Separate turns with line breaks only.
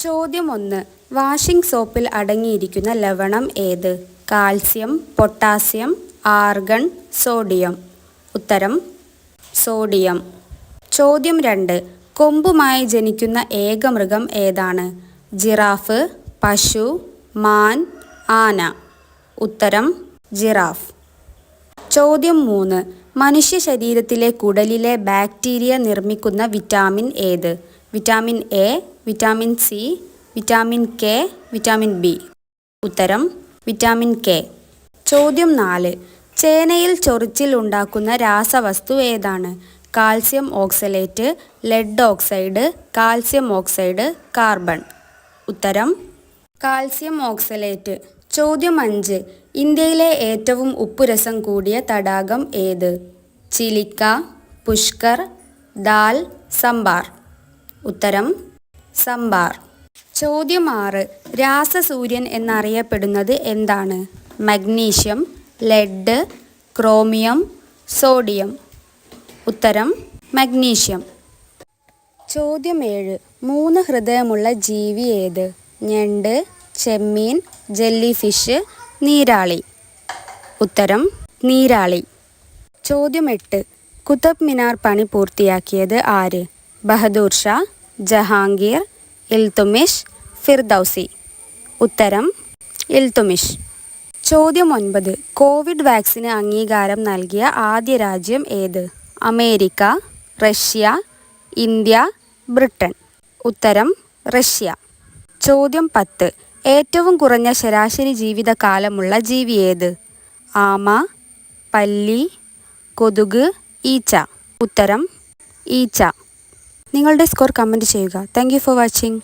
ചോദ്യം 1. വാഷിംഗ് സോപ്പിൽ അടങ്ങിയിരിക്കുന്ന ലവണം ഏത്? Calcium, potassium, argon, sodium. ഉത്തരം സോഡിയം. ചോദ്യം 2. കൊമ്പുമായി ജനിക്കുന്ന ഏക മൃഗം ഏതാണ്? ജിറാഫ്, പശു, മാൻ, ആന. ഉത്തരം ജിറാഫ്. ചോദ്യം 3. മനുഷ്യ ശരീരത്തിലെ കുടലിലെ ബാക്ടീരിയ നിർമ്മിക്കുന്ന വിറ്റാമിൻ ഏത്? Vitamin A, vitamin C, vitamin K, vitamin B. ഉത്തരം വിറ്റാമിൻ കെ. ചോദ്യം 4. ചേനയിൽ ചൊറിച്ചിൽ ഉണ്ടാക്കുന്ന രാസവസ്തു ഏതാണ്? Calcium oxalate, lead oxide, calcium oxide, carbon. ഉത്തരം കാൽസ്യം ഓക്സലേറ്റ്. ചോദ്യം 5. ഇന്ത്യയിലെ ഏറ്റവും ഉപ്പുരസം കൂടിയ തടാകം ഏത്? ചിലിക്ക, പുഷ്കർ, ദാൽ, സംബാർ. ഉത്തരം സംബാർ. ചോദ്യം 6. രാസസൂര്യൻ എന്നറിയപ്പെടുന്നത് എന്താണ്? Magnesium, lead, chromium, sodium. ഉത്തരം മഗ്നീഷ്യം. ചോദ്യം 7. 3 ഹൃദയമുള്ള ജീവി ഏത്? ഞണ്ട്, ചെമ്മീൻ, ജെല്ലി ഫിഷ്, നീരാളി. ഉത്തരം നീരാളി. ചോദ്യം 8. കുത്തബ് മിനാർ പണി പൂർത്തിയാക്കിയത് ആര്? ബഹദൂർ ഷാ, ജഹാംഗീർ, ഇൽതുമിഷ്, ഫിർദൗസി. ഉത്തരം ഇൽതുമിഷ്. ചോദ്യം 9. കോവിഡ് വാക്സിന് അംഗീകാരം നൽകിയ ആദ്യ രാജ്യം ഏത്? America, Russia, India, Britain. ഉത്തരം റഷ്യ. ചോദ്യം 10. ഏറ്റവും കുറഞ്ഞ ശരാശരി ജീവിതകാലമുള്ള ജീവി ഏത്? ആമ, പല്ലി, കൊതുക്, ഈച്ച. ഉത്തരം ഈച്ച. നിങ്ങളുടെ സ്കോർ കമൻറ്റ് ചെയ്യുക. Thank you for watching.